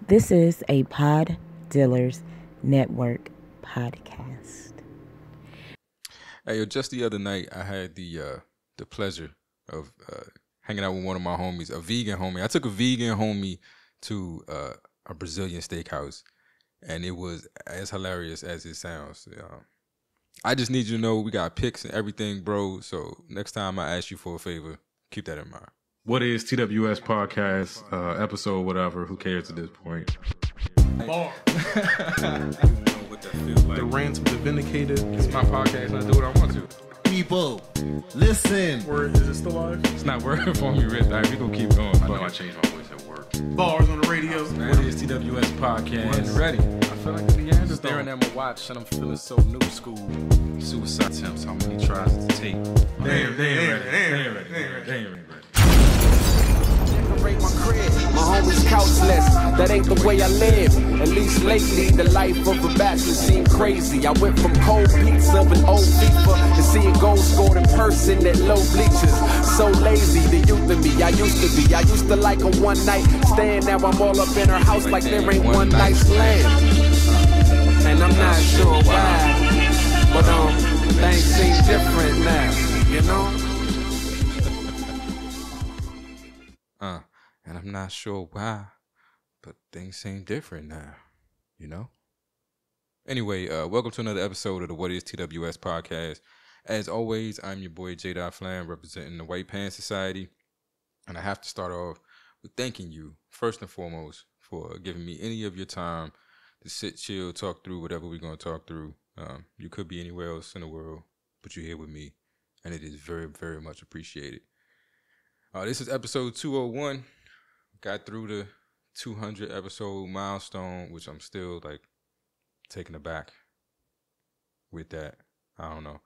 This is a Pod Dealers Network podcast. Hey, just the other night, I had the pleasure of hanging out with one of my homies, a vegan homie. I took a vegan homie to a Brazilian steakhouse, and it was as hilarious as it sounds. I just need you to know we got pics and everything, bro. So next time I ask you for a favor, keep that in mind. What is TWS podcast, episode, whatever, who cares at this point? Bar. What that feels like. The rant of the vindicated. It's my podcast, and I do what I want to. People, listen. Word, is it still live? It's not working for me, Rich. All right, we gonna keep going. I know I changed my voice at work. Bars on the radio. What is TWS podcast? When ready. I feel like the Neanderthal. Staring at my watch and I'm feeling so new school. Suicide attempts, how many tries to take? They ain't ready. Decorate my crib. My homie's couchless. That ain't the way I live. At least lately, the life of a bachelor seemed crazy. I went from cold pizza with old FIFA to seeing goals scored in person at low bleachers. So lazy, the youth of me I used to be. I used to like a one night stand. Now I'm all up in her house like there ain't one night stand. And I'm not sure why, but things seem different now, you know? And I'm not sure why, but things seem different now, you know? Anyway, welcome to another episode of the What is TWS podcast. As always, I'm your boy J. Flam, representing the White Pants Society. And I have to start off with thanking you, first and foremost, for giving me any of your time to sit, chill, talk through whatever we're going to talk through. You could be anywhere else in the world, but you're here with me, and it is very, very much appreciated. This is episode 201. Got through the 200 episode milestone, which I'm still like taken aback with that. I don't know.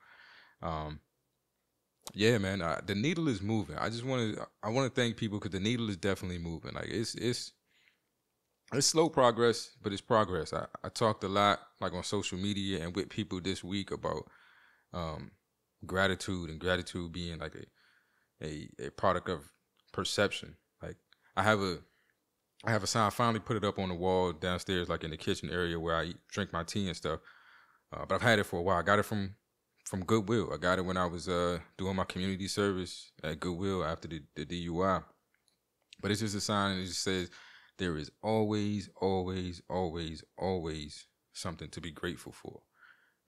Yeah, man, the needle is moving. I want to thank people because the needle is definitely moving. Like it's slow progress, but it's progress. I talked a lot like on social media and with people this week about gratitude and gratitude being like a product of perception. Like I have a sign. I finally put it up on the wall downstairs, like in the kitchen area where I drink my tea and stuff. But I've had it for a while. I got it from Goodwill. I got it when I was doing my community service at Goodwill after the DUI. But it's just a sign, and it just says there is always, always, always, always something to be grateful for.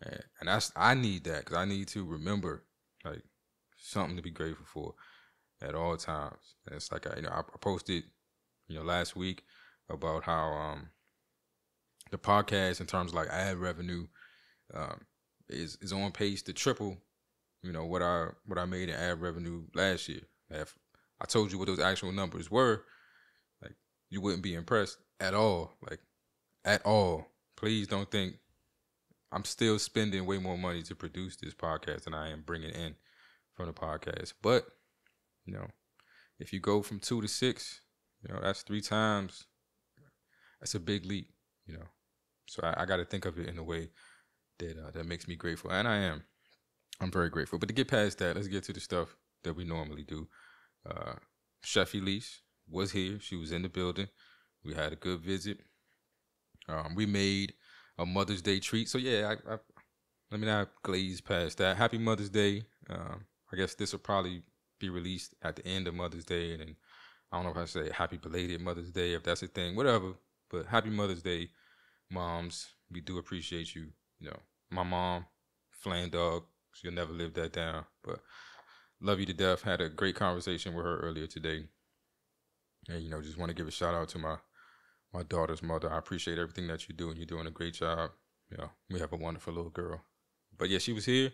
And I need that because I need to remember like something to be grateful for at all times. And it's like I posted last week about how the podcast in terms of like ad revenue is on pace to triple what I made in ad revenue last year. If I told you what those actual numbers were, like you wouldn't be impressed at all. Like at all. Please don't think I'm still spending way more money to produce this podcast than I am bringing in from the podcast. But if you go from 2 to 6, that's 3 times. That's a big leap, So I got to think of it in a way that makes me grateful, and I'm very grateful. But to get past that, let's get to the stuff that we normally do. Chef Elise was here. She was in the building. We had a good visit. We made a Mother's Day treat. So yeah, let me not glaze past that. Happy Mother's Day. I guess this will probably be released at the end of Mother's Day, and then I don't know if I say happy belated Mother's Day, if that's a thing, whatever. But happy Mother's Day, moms. We do appreciate you. My mom, Flan Dog, she'll never live that down. But love you to death. Had a great conversation with her earlier today. And, just want to give a shout out to my daughter's mother. I appreciate everything that you do, and you're doing a great job. We have a wonderful little girl. But yeah, she was here,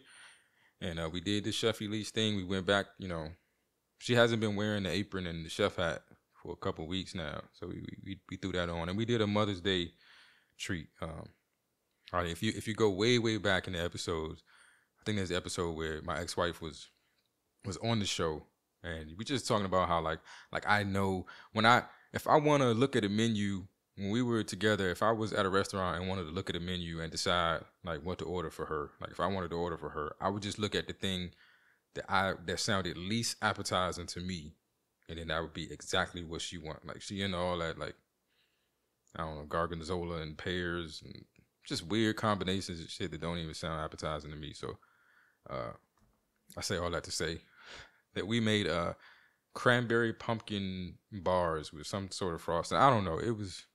and we did the Chef Elise thing. We went back, she hasn't been wearing the apron and the chef hat for a couple of weeks now. So we threw that on, and we did a Mother's Day treat. All right, if you go way, way back in the episodes, I think there's the episode where my ex-wife was on the show, and we just talking about how like I know if I want to look at a menu when we were together, if I was at a restaurant and wanted to look at a menu and decide like what to order for her, like if I wanted to order for her, I would just look at the thing that sounded least appetizing to me, and then that would be exactly what she want. Like she into all that like I don't know, gorgonzola and pears and just weird combinations of shit that don't even sound appetizing to me. So I say all that to say that we made cranberry pumpkin bars with some sort of frosting. I don't know. It was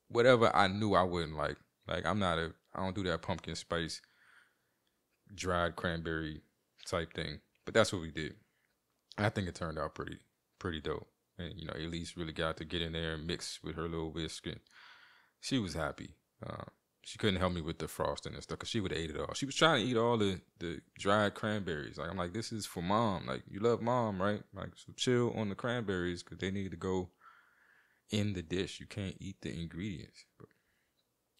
whatever I knew I wouldn't like. Like I don't do that pumpkin spice dried cranberry type thing. But that's what we did. I think it turned out pretty dope. And you know, Elise really got to get in there and mix with her little whisk, and she was happy. She couldn't help me with the frosting and stuff because she would have ate it all. She was trying to eat all the dried cranberries. Like I'm like, this is for mom. Like you love mom, right? Like so chill on the cranberries because they need to go in the dish. You can't eat the ingredients. But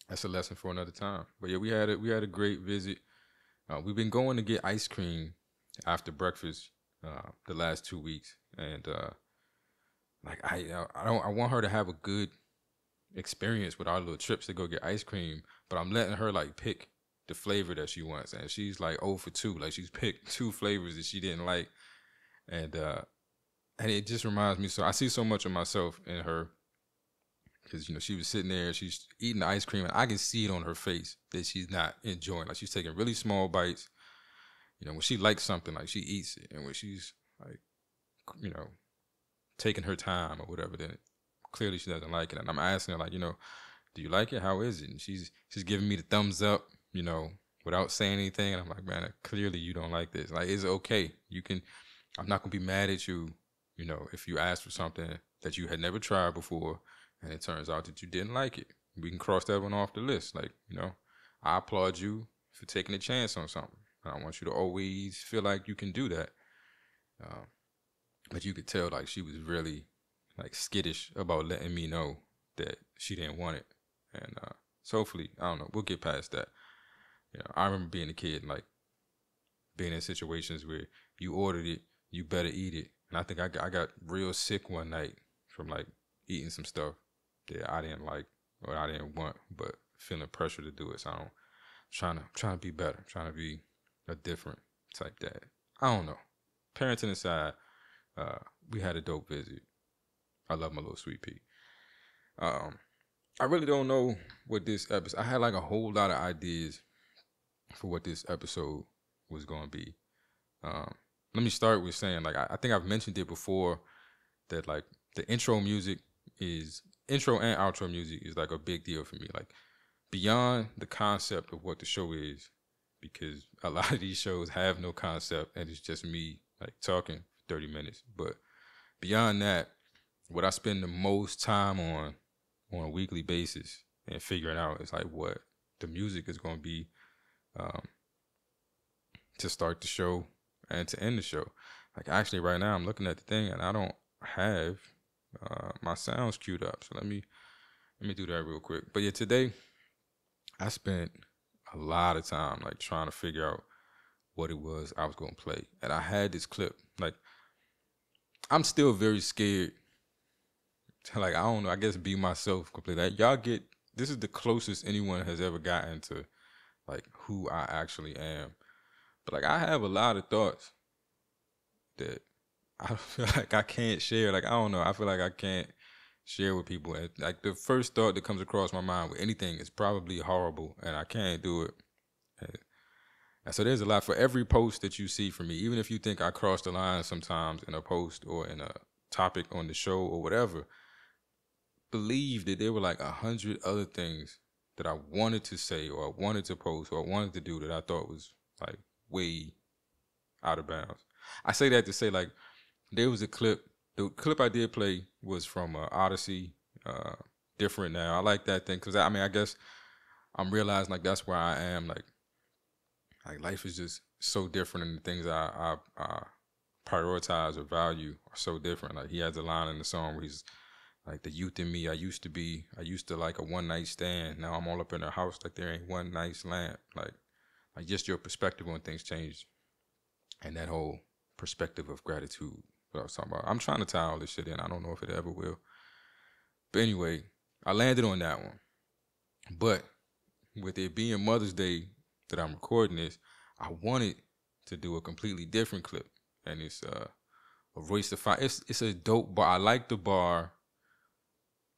that's a lesson for another time. But yeah, we had a great visit. We've been going to get ice cream after breakfast the last 2 weeks, and like I want her to have a good experience with our little trips to go get ice cream, but I'm letting her like pick the flavor that she wants, and she's like 0 for 2. Like she's picked 2 flavors that she didn't like, and it just reminds me. So I see so much of myself in her because you know she was sitting there, she's eating the ice cream, and I can see it on her face that she's not enjoying. Like she's taking really small bites. You know, when she likes something, like she eats it, and when she's like, you know, taking her time or whatever, then clearly she doesn't like it. And I'm asking her, like, you know, do you like it? How is it? And she's giving me the thumbs up, you know, without saying anything. And I'm like, man, clearly you don't like this. Like, it's okay. I'm not going to be mad at you, you know, if you ask for something that you had never tried before and it turns out that you didn't like it. We can cross that one off the list. Like, you know, I applaud you for taking a chance on something. And I want you to always feel like you can do that. But you could tell, like, she was really, like, skittish about letting me know that she didn't want it. And so hopefully, I don't know, we'll get past that. You know, I remember being a kid, like, being in situations where you ordered it, you better eat it. And I think I got real sick one night from, like, eating some stuff that I didn't like or I didn't want, but feeling pressure to do it. So I'm trying to be better, trying to be a different type dad. I don't know. Parenting aside, we had a dope visit. I love my little sweet pea. I really don't know what this episode. I had like a whole lot of ideas for what this episode was going to be. Let me start with saying, like, I think I've mentioned it before that like the intro and outro music is like a big deal for me. Like beyond the concept of what the show is, because a lot of these shows have no concept and it's just me like talking 30 minutes. But beyond that, what I spend the most time on a weekly basis and figuring out is like what the music is going to be to start the show and to end the show. Like actually right now I'm looking at the thing and I don't have my sounds queued up. So let me do that real quick. But yeah, today I spent a lot of time like trying to figure out what it was I was going to play. And I had this clip. Like I'm still very scared to, like, I don't know, I guess be myself completely. Like, this is the closest anyone has ever gotten to like who I actually am. But like I have a lot of thoughts that I feel like I can't share. Like I don't know, I feel like I can't share with people. And like the first thought that comes across my mind with anything is probably horrible and I can't do it. And so there's a lot for every post that you see from me, even if you think I cross the line sometimes in a post or in a topic on the show or whatever, believe that there were like 100 other things that I wanted to say or I wanted to post or I wanted to do that I thought was like way out of bounds. I say that to say like there was a clip. The clip I did play was from Odyssey, Different Now. I like that thing because I guess I'm realizing like that's where I am. Like life is just so different and the things I prioritize or value are so different. Like he has a line in the song where he's like, the youth in me, I used to like a one night stand. Now I'm all up in a house like there ain't one nice lamp. Like just your perspective on things changed. And that whole perspective of gratitude, what I was talking about. I'm trying to tie all this shit in. I don't know if it ever will. But anyway, I landed on that one. But with it being Mother's Day that I'm recording this, I wanted to do a completely different clip. And it's a Royce the Five. It's a dope bar. I like the bar.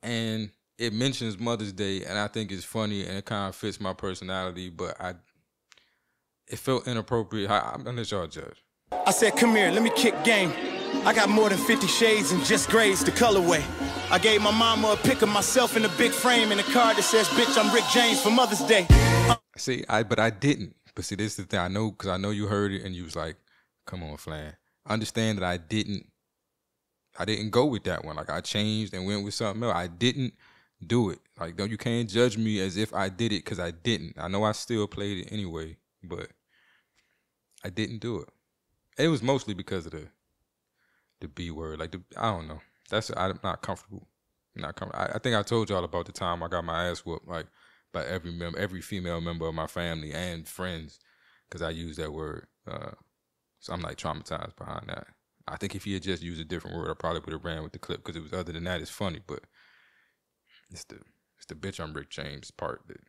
And it mentions Mother's Day, and I think it's funny and it kind of fits my personality, but it felt inappropriate. I'm gonna let y'all judge. I said, come here, let me kick game. I got more than 50 shades and just grades the colorway. I gave my mama a pic of myself in a big frame and a card that says, bitch, I'm Rick James for Mother's Day. See, but I didn't. But see, this is the thing. I know, because I know you heard it and you was like, come on, Flan. Understand that I didn't go with that one. Like, I changed and went with something else. I didn't do it. Like, you can't judge me as if I did it, because I didn't. I know I still played it anyway, but I didn't do it. It was mostly because of the B word. Like, I don't know. I'm not comfortable. I think I told y'all about the time I got my ass whooped, like, by every female member of my family and friends, because I used that word. So I'm like traumatized behind that. I think if he had just used a different word, I probably would have ran with the clip, because it was, other than that, it's funny, but it's the bitch I'm Rick James part that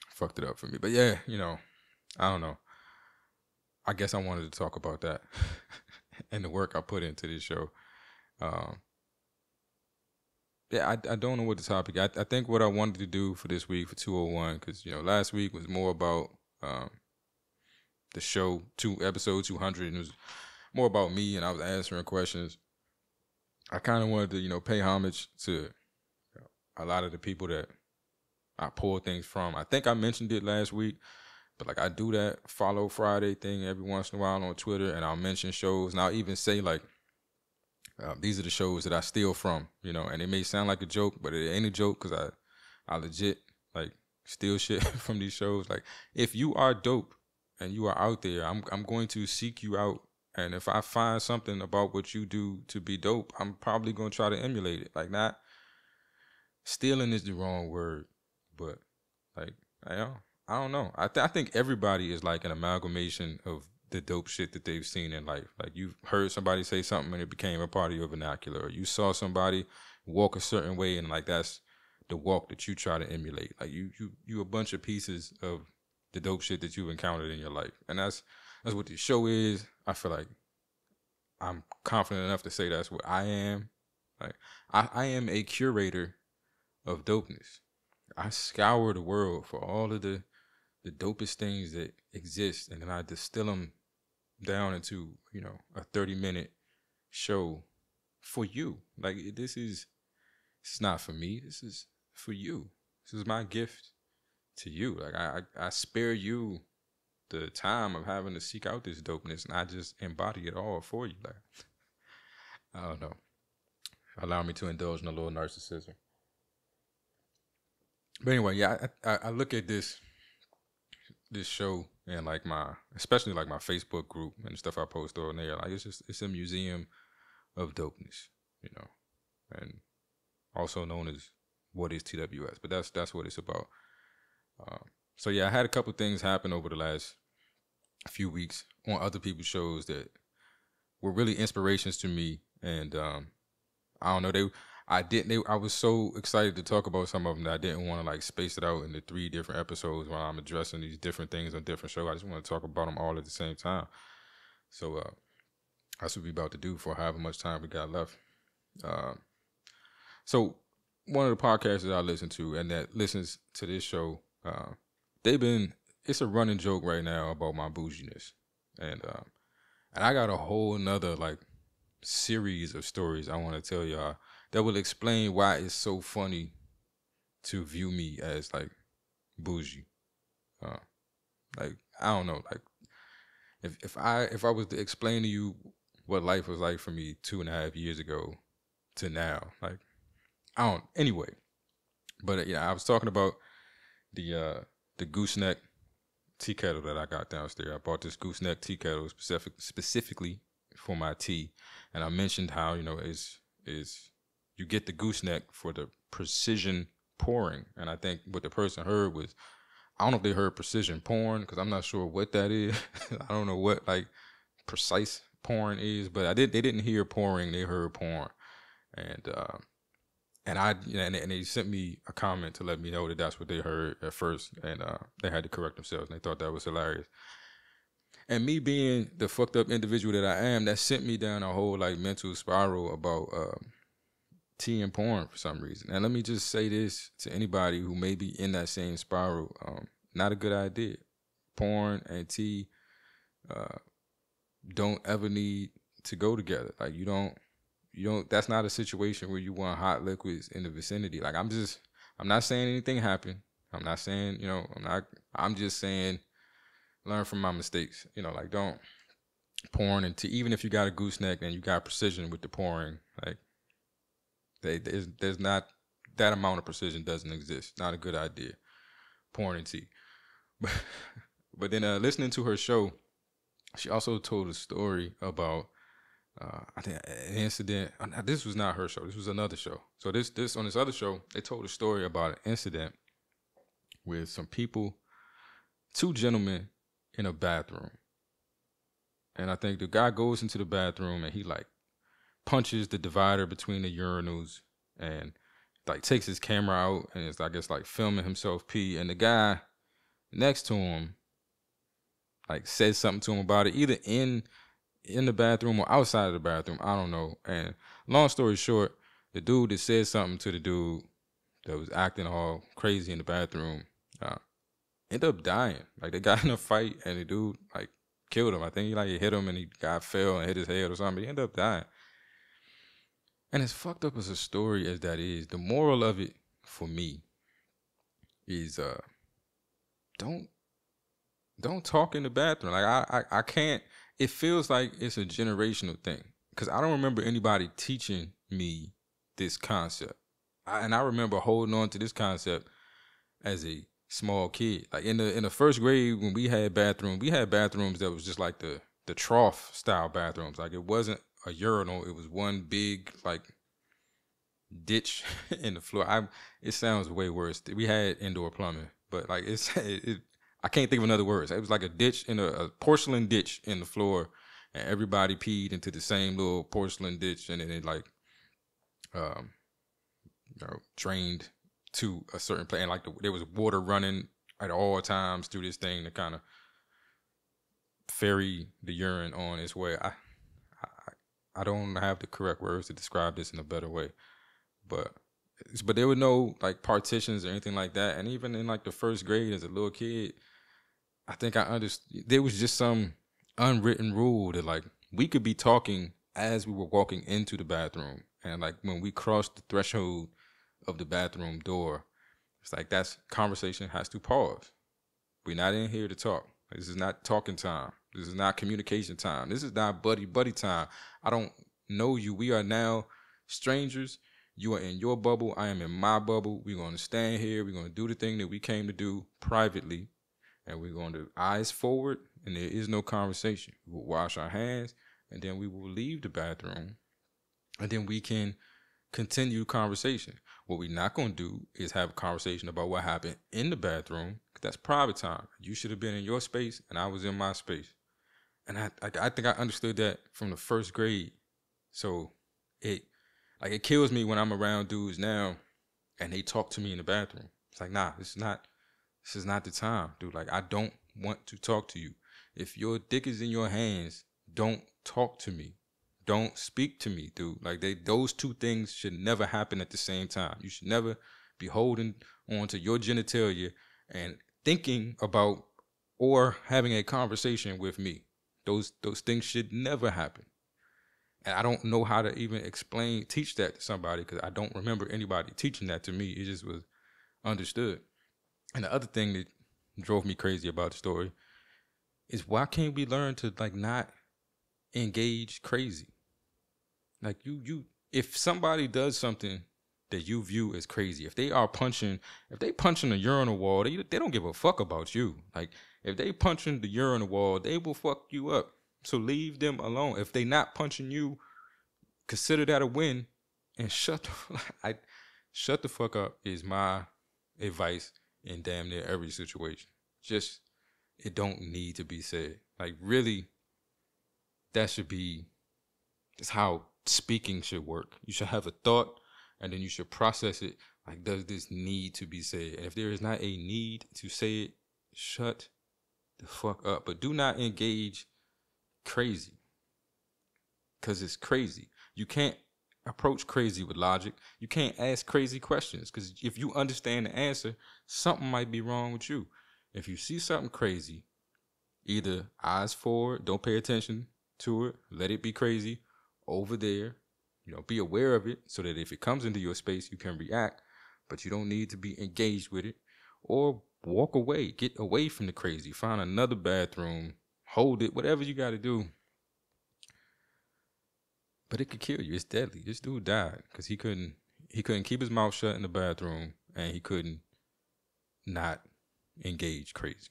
fucked it up for me. But yeah, I don't know. I guess I wanted to talk about that and the work I put into this show. Yeah, I don't know what the topic. I think what I wanted to do for this week, for 201, because last week was more about the show, episode 200, and it was more about me, and I was answering questions. I kind of wanted to pay homage to a lot of the people that I pulled things from. I think I mentioned it last week, but like, I do that Follow Friday thing every once in a while on Twitter, and I'll mention shows, and I'll even say like, these are the shows that I steal from, and it may sound like a joke, but it ain't a joke, because I legit like steal shit from these shows. Like, if you are dope and you are out there, I'm going to seek you out, and if I find something about what you do to be dope, I'm probably going to try to emulate it. Like, not stealing is the wrong word, but like, I don't know. I think everybody is like an amalgamation of the dope shit that they've seen in life. Like, you've heard somebody say something and it became a part of your vernacular, or you saw somebody walk a certain way and like, that's the walk that you try to emulate. Like, you a bunch of pieces of the dope shit that you've encountered in your life, and that's what the show is. I feel like I'm confident enough to say that's what I am. Like, I am a curator of dopeness. I scour the world for all of the dopest things that exist, and then I distill them down into a 30-minute show for you. Like, it's not for me, this is for you. This is my gift to you. Like, I spare you the time of having to seek out this dopeness, and I just embody it all for you. Like, I don't know, allow me to indulge in a little narcissism. But anyway, yeah, I look at this show and like especially like my Facebook group and the stuff I post on there. Like, it's a museum of dopeness, and also known as what is TWS. But that's what it's about. So yeah, I had a couple things happen over the last few weeks on other people's shows that were really inspirations to me, and I don't know, I was so excited to talk about some of them that I didn't want to like space it out into 3 different episodes while I'm addressing these different things on different shows. I just want to talk about them all at the same time. So that's what we're about to do for however much time we got left. So one of the podcasts that I listen to and that listens to this show, it's a running joke right now about my bouginess. And I got a whole nother like series of stories I want to tell y'all that will explain why it's so funny to view me as like bougie. Like, I don't know, like if I was to explain to you what life was like for me 2.5 years ago to now, like, anyway. But yeah, I was talking about the gooseneck tea kettle that I got downstairs. I bought this gooseneck tea kettle specifically for my tea, and I mentioned how is you get the gooseneck for the precision pouring, and I think what the person heard was, I don't know if they heard precision pouring, because I'm not sure what that is. I don't know what like precise pouring is, but they didn't hear pouring, they heard porn, and they sent me a comment to let me know that that's what they heard at first, and they had to correct themselves, and they thought that was hilarious. And me being the fucked up individual that I am, that sent me down a whole like mental spiral about tea and porn for some reason. And let me just say this to anybody who may be in that same spiral. Not a good idea. Porn and tea don't ever need to go together. Like you don't, that's not a situation where you want hot liquids in the vicinity. Like I'm not saying anything happened. I'm not saying, I'm just saying learn from my mistakes. Like don't porn and tea, even if you got a gooseneck and you got precision with the pouring, like there's not that amount of precision doesn't exist. Not a good idea. Porn and tea. But then listening to her show, she also told a story about I think an incident. This was not her show. This was another show. So this on this other show, they told a story about an incident with some people, two gentlemen in a bathroom. And I think the guy goes into the bathroom and he like punches the divider between the urinals and like takes his camera out and is I guess like filming himself pee. And the guy next to him like says something to him about it, either in the bathroom or outside of the bathroom. I don't know. And long story short, the dude that said something to the dude that was acting all crazy in the bathroom ended up dying. Like they got in a fight and the dude like killed him. I think he hit him and he fell and hit his head or something. But he ended up dying. And as fucked up as a story as that is, the moral of it for me is don't talk in the bathroom. Like I can't. It feels like it's a generational thing because I don't remember anybody teaching me this concept. I remember holding on to this concept as a small kid. Like in the first grade when we had bathrooms that was just like the trough style bathrooms. Like it wasn't a urinal. It was one big like ditch in the floor. It sounds way worse. We had indoor plumbing, but like I can't think of another words. It was like a ditch in a porcelain ditch in the floor, and everybody peed into the same little porcelain ditch, and then it like, drained to a certain place, and like there was water running at all times through this thing to kind of ferry the urine on its way. I don't have the correct words to describe this in a better way, but there were no like partitions or anything like that, and even in like the first grade as a little kid, I think I understood there was just some unwritten rule that like we could be talking as we were walking into the bathroom, and like when we crossed the threshold of the bathroom door, it's like that's conversation has to pause. We're not in here to talk. This is not talking time. This is not communication time. This is not buddy time. I don't know you. We are now strangers. You are in your bubble. I am in my bubble. We're going to stand here. We're going to do the thing that we came to do privately. And we're going to eyes forward, and there is no conversation. We will wash our hands, and then we will leave the bathroom, and then we can continue conversation. What we're not going to do is have a conversation about what happened in the bathroom, because that's private time. You should have been in your space, and I was in my space. And I think I understood that from the first grade. So it kills me when I'm around dudes now, and they talk to me in the bathroom. It's like, nah, this is not the time, dude. Like, I don't want to talk to you. If your dick is in your hands, don't talk to me. Don't speak to me, dude. Like, those two things should never happen at the same time. You should never be holding on to your genitalia and thinking about or having a conversation with me. Those things should never happen. And I don't know how to even teach that to somebody, because I don't remember anybody teaching that to me. It just was understood. And the other thing that drove me crazy about the story is, why can't we learn to like not engage crazy? Like if somebody does something that you view as crazy, if they punching a urinal wall, they don't give a fuck about you. Like if they punching the urinal wall, they will fuck you up. So leave them alone. If they not punching you, consider that a win, and shut the fuck up is my advice in damn near every situation. Just, it don't need to be said. Like really, that's how speaking should work. You should have a thought, and then you should process it. Like, does this need to be said? And if there is not a need to say it, shut the fuck up. But do not engage crazy, because it's crazy. You can't approach crazy with logic. You can't ask crazy questions because if you understand the answer, something might be wrong with you. If you see something crazy, either eyes forward, don't pay attention to it, let it be crazy over there. Be aware of it so that if it comes into your space, you can react, but you don't need to be engaged with it. Or walk away, get away from the crazy, find another bathroom, hold it, whatever you got to do. But it could kill you. It's deadly. This dude died because he couldn't keep his mouth shut in the bathroom, and he couldn't not engage crazy.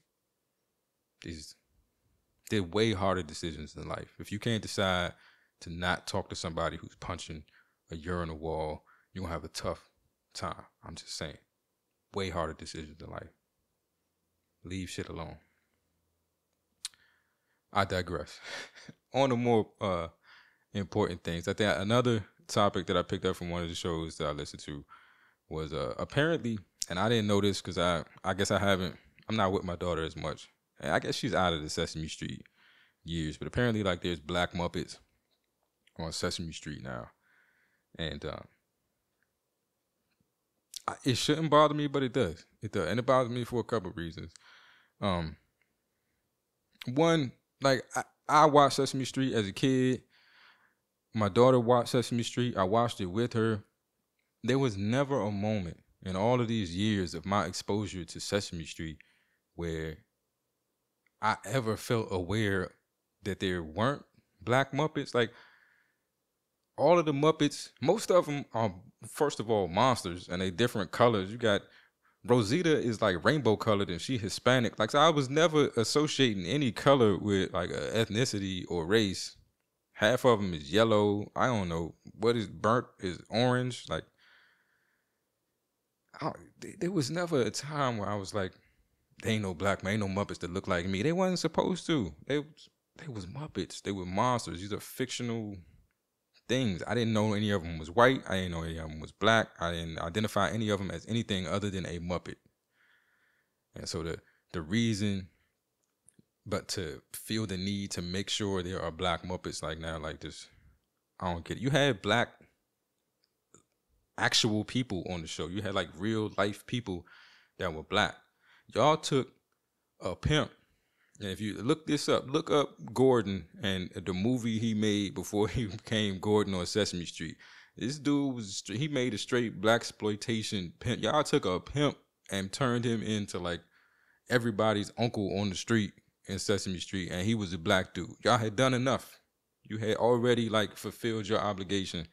They're way harder decisions in life. If you can't decide to not talk to somebody who's punching a urinal wall, you're going to have a tough time. I'm just saying. Way harder decisions in life. Leave shit alone. I digress. On to more important things. I think another topic that I picked up from one of the shows that I listened to was apparently, and I didn't know this because I guess I'm not with my daughter as much. And I guess she's out of the Sesame Street years, but apparently like there's Black Muppets on Sesame Street now. And it shouldn't bother me, but it does. It does. And it bothers me for a couple of reasons. One, like I watched Sesame Street as a kid. My daughter watched Sesame Street. I watched it with her. There was never a moment in all of these years of my exposure to Sesame Street where I ever felt aware that there weren't Black Muppets. Like, all of the Muppets, most of them are, first of all, monsters, and they different colors. You got Rosita is like rainbow colored, and she Hispanic. Like, so I was never associating any color with like a ethnicity or race. Half of them is yellow. I don't know what is burnt is orange. Like, there was never a time where I was like, there ain't no black man, ain't no Muppets that look like me. They wasn't supposed to. They was Muppets. They were monsters. These are fictional things. I didn't know any of them was white. I didn't know any of them was black. I didn't identify any of them as anything other than a Muppet. And so the reason, but to feel the need to make sure there are Black Muppets like now, like this, I don't get it. You had black actual people on the show. You had like real life people that were black. Y'all took a pimp, and if you look this up, look up Gordon and the movie he made before he became Gordon on Sesame Street. This dude he made a straight blaxploitation pimp. Y'all took a pimp and turned him into like everybody's uncle on the street in Sesame Street, and he was a black dude. Y'all had done enough. You had already like fulfilled your obligation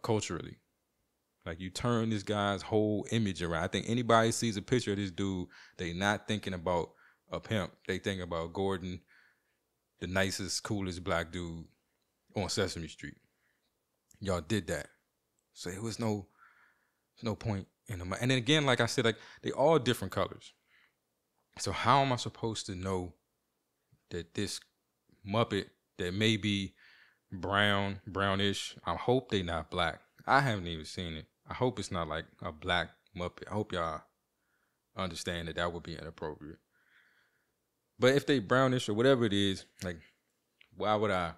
culturally. Like, you turn this guy's whole image around. I think anybody sees a picture of this dude, they not thinking about a pimp. They think about Gordon, the nicest, coolest black dude on Sesame Street. Y'all did that. So there was no point in them. And then again, like I said, like they all different colors. So how am I supposed to know that this Muppet that may be brownish, I hope they not black. I haven't even seen it. I hope it's not like a black Muppet. I hope y'all understand that would be inappropriate. But if they brownish or whatever it is, like, why would I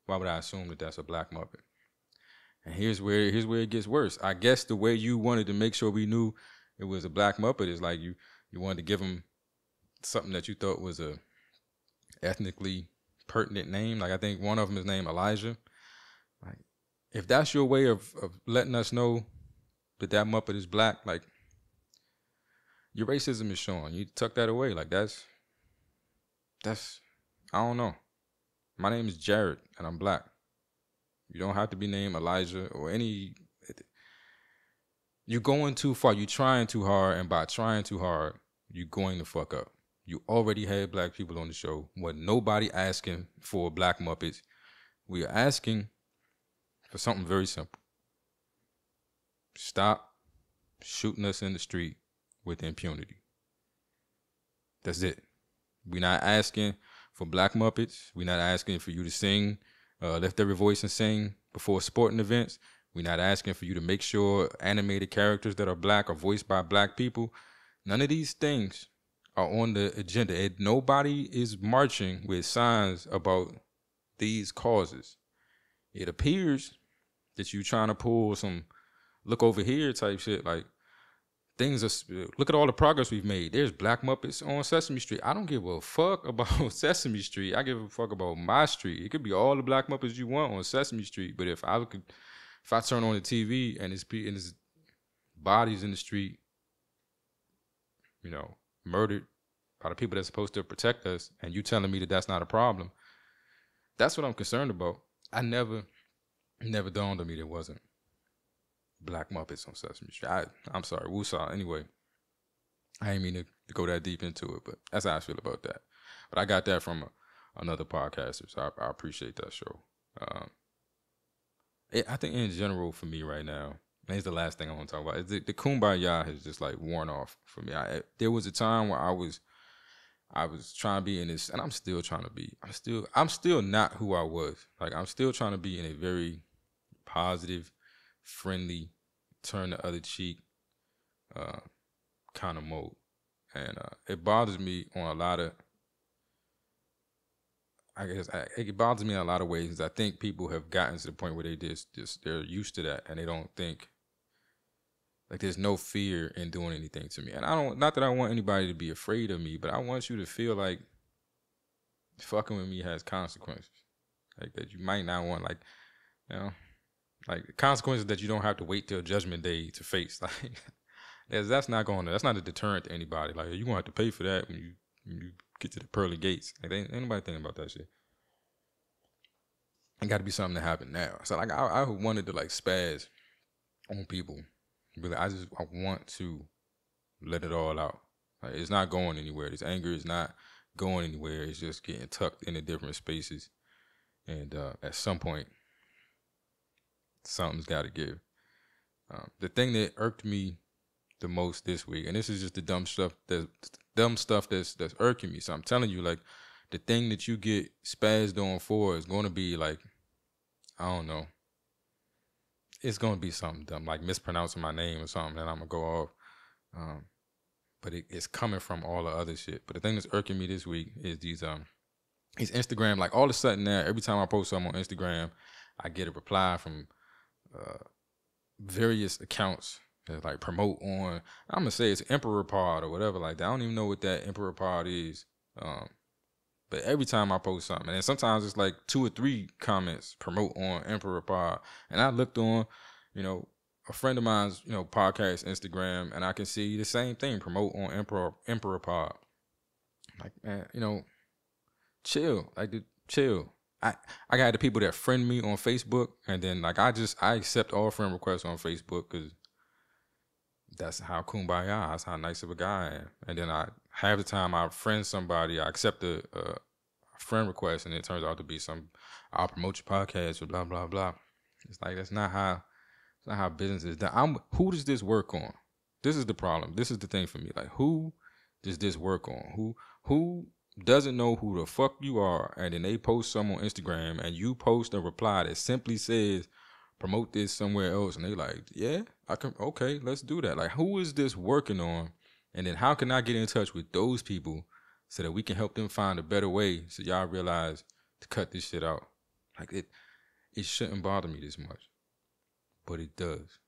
assume that that's a black Muppet? And here's where it gets worse. I guess the way you wanted to make sure we knew it was a black Muppet is like you wanted to give them something that you thought was a ethnically pertinent name. Like, I think one of them is named Elijah. Like, if that's your way of letting us know that Muppet is black, like, your racism is showing. You tuck that away. Like, that's I don't know. My name is Jared, and I'm black. You don't have to be named Elijah or any. You're going too far. You're trying too hard, and by trying too hard, you're going to fuck up. You already had black people on the show. Wasn't nobody asking for Black Muppets. We are asking for something very simple. Stop shooting us in the street with impunity. That's it. We're not asking for Black Muppets. We're not asking for you to sing, lift every voice and sing before sporting events. We're not asking for you to make sure animated characters that are black are voiced by black people. None of these things are on the agenda. Nobody is marching with signs about these causes. It appears that you trying to pull some look over here type shit. Like, things are, look at all the progress we've made. There's Black Muppets on Sesame Street. I don't give a fuck about Sesame Street. I give a fuck about my street. It could be all the Black Muppets you want on Sesame Street, but if I turn on the TV and it's bodies in the street, you know, murdered by the people that's supposed to protect us, and you telling me that that's not a problem, that's what I'm concerned about. I never dawned on me there wasn't Black Muppets on Sesame Street. I'm sorry, Woosah. Anyway, I ain't mean to go that deep into it, but that's how I feel about that. But I got that from another podcaster, so I appreciate that show. I think in general for me right now, and it's the last thing I want to talk about, is the kumbaya has just like worn off for me. There was a time where I was trying to be in this, and I'm still trying to be. I'm still not who I was. Like, I'm still trying to be in a very positive, friendly, turn the other cheek kind of mode. And it bothers me on a lot of, it bothers me in a lot of ways. I think people have gotten to the point where they they're used to that, and they don't think, like, there's no fear in doing anything to me. And not that I want anybody to be afraid of me, but I want you to feel like fucking with me has consequences. Like, that you might not want, like, you know, like, consequences that you don't have to wait till Judgment Day to face. Like, that's not a deterrent to anybody. Like, you're going to have to pay for that when you get to the pearly gates. Like, ain't nobody thinking about that shit. It got to be something that happened now. So, like, I wanted to, like, spaz on people. Really, I want to let it all out. Like, it's not going anywhere. This anger is not going anywhere. It's just getting tucked into different spaces. And at some point, something's got to give. The thing that irked me the most this week, and this is just the dumb stuff that's irking me. So I'm telling you, like, the thing that you get spazzed on for is going to be like, I don't know. It's going to be something dumb, like mispronouncing my name or something, and I'm going to go off. But it's coming from all the other shit. But the thing that's irking me this week is these Instagram, like, all of a sudden now, every time I post something on Instagram, I get a reply from various accounts that, like, promote on, I'm going to say it's Emperor Pod or whatever like that. I don't even know what that Emperor Pod is. But every time I post something, and sometimes it's like 2 or 3 comments promote on Emperor Pod. And I looked on, you know, a friend of mine's, you know, podcast Instagram, and I can see the same thing, promote on Emperor Pod. Like, man, you know, chill. Like, chill. I got the people that friend me on Facebook, and then, like, I accept all friend requests on Facebook because that's how kumbaya, that's how nice of a guy I am. And then half the time I friend somebody, I accept a friend request, and it turns out to be I'll promote your podcast or blah, blah, blah. It's like, that's not how business is done. Who does this work on? This is the problem. This is the thing for me. Like, who does this work on? Who doesn't know who the fuck you are, and then they post something on Instagram, and you post a reply that simply says, promote this somewhere else, and they like, yeah, I can, okay, let's do that. Like, who is this working on? And then how can I get in touch with those people so that we can help them find a better way so y'all realize to cut this shit out? Like, it shouldn't bother me this much, but it does.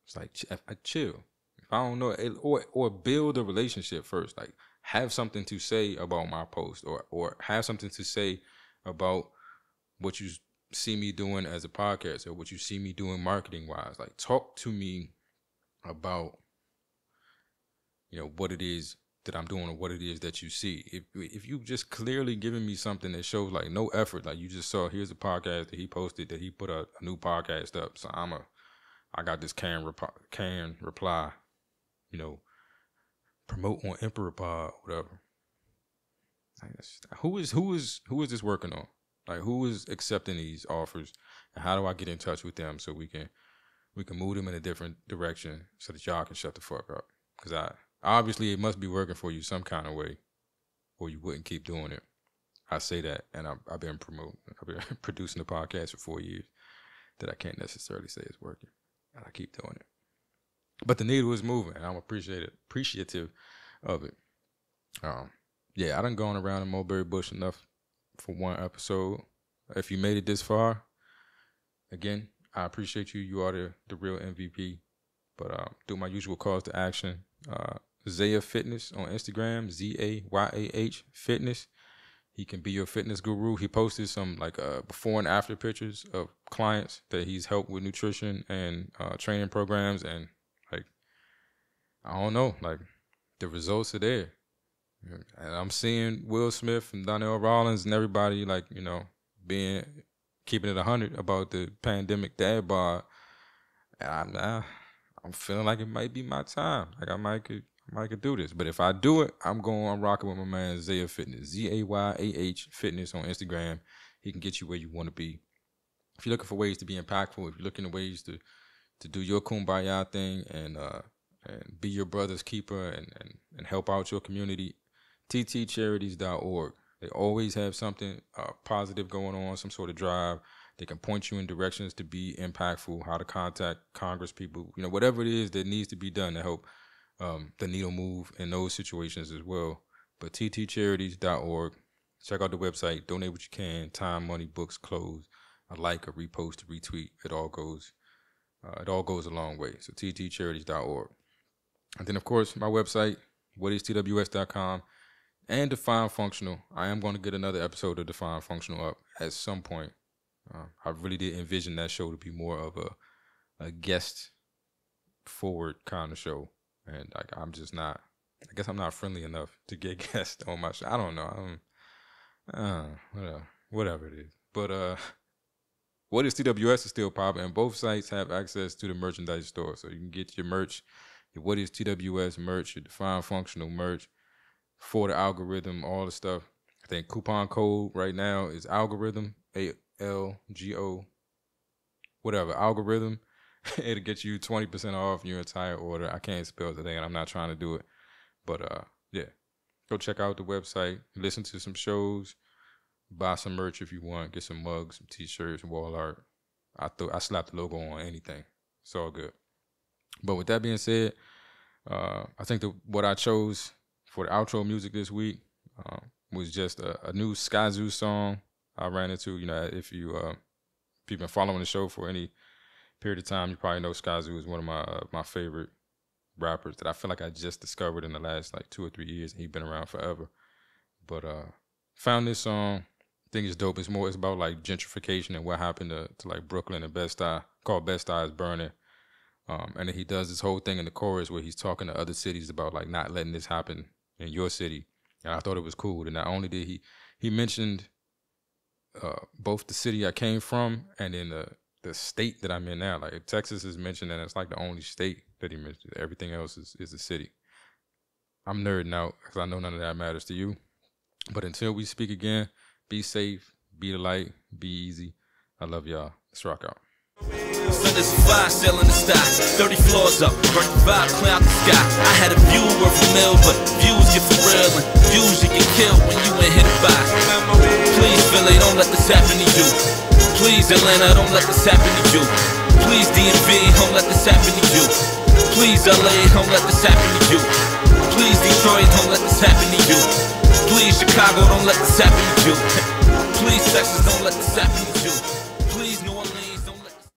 It's like, I chill. If I don't know, or build a relationship first. Like, have something to say about my post, or have something to say about what you see me doing as a podcast, or what you see me doing marketing wise. Like, talk to me about, you know, what it is that I'm doing or what it is that you see. If you just clearly giving me something that shows, like, no effort, like, you just saw, here's a podcast that he posted, that he put a new podcast up, so I got this can reply, you know, promote on Emperor Pod, whatever. Like, who is this working on? Like, who is accepting these offers, and how do I get in touch with them so we can move them in a different direction so that y'all can shut the fuck up? Because obviously it must be working for you some kind of way, or you wouldn't keep doing it. I say that, and I've been producing the podcast for 4 years, that I can't necessarily say it's working, and I keep doing it. But the needle is moving, and I'm appreciative of it. Yeah, I done gone around the Mulberry Bush enough for one episode. If you made it this far, again, I appreciate you. You are the real MVP. But do my usual calls to action. Zaya Fitness on Instagram, ZAYAH Fitness. He can be your fitness guru. He posted some like before and after pictures of clients that he's helped with nutrition and training programs, and like I don't know, like the results are there. And I'm seeing Will Smith and Donnell Rawlings and everybody like, you know, keeping it 100 about the pandemic dad bod. And I'm feeling like it might be my time. Like I might could do this. But if I do it, I'm rocking with my man Zaya Fitness. ZAYAH Fitness on Instagram. He can get you where you want to be. If you're looking for ways to be impactful, if you're looking for ways to do your kumbaya thing and be your brother's keeper and help out your community, ttcharities.org. They always have something positive going on, some sort of drive. They can point you in directions to be impactful, how to contact Congress people, you know, whatever it is that needs to be done to help the needle move in those situations as well. But ttcharities.org. Check out the website. Donate what you can. Time, money, books, clothes. A like, a repost, a retweet. It all goes a long way. So ttcharities.org. And then, of course, my website, whatistws.com, and Define Functional. I am going to get another episode of Define Functional up at some point. I really did envision that show to be more of a guest forward kind of show. And like I'm just not, I guess I'm not friendly enough to get guests on my show. I don't know. Whatever it is. But What is TWS is still popping, and both sites have access to the merchandise store. So you can get your merch, your What is TWS merch, your Define Functional merch for the algorithm, all the stuff. I think coupon code right now is algorithm, ALGO, whatever, algorithm. It'll get you 20% off your entire order. I can't spell today, and I'm not trying to do it. But, yeah, go check out the website, listen to some shows, buy some merch if you want, get some mugs, some T-shirts, wall art. I slapped the logo on anything. It's all good. But with that being said, I think what I chose for the outro music this week was just a new Skyzoo song I ran into. You know, if you've been following the show for any period of time, you probably know Skyzoo is one of my favorite rappers that I feel like I just discovered in the last like 2 or 3 years. He's been around forever. But found this song. I think it's dope. It's about like gentrification and what happened to like Brooklyn and Bed-Stuy, called Bed-Stuy is Burning. And then he does this whole thing in the chorus where he's talking to other cities about like not letting this happen in your city. And I thought it was cool. And not only did he mentioned both the city I came from and then the state that I'm in now. Like Texas is mentioned, and it's like the only state that he mentioned. Everything else is a city. I'm nerding out because I know none of that matters to you. But until we speak again, be safe, be the light, be easy. I love y'all. Let's rock out. Sun is fire, sail in the sky, 30 floors up, burnt the vibe, clear out the sky. I had a view worth a mill, but views get for real, and views you get killed when you ain't hit it by. Please, Philly, don't let this happen to you. Please, Atlanta, don't let this happen to you. Please, DMV, don't let this happen to you. Please, LA, don't let this happen to you. Please, Detroit, don't let this happen to you. Please, Chicago, don't let this happen to you. Please, Texas, don't let this happen to you.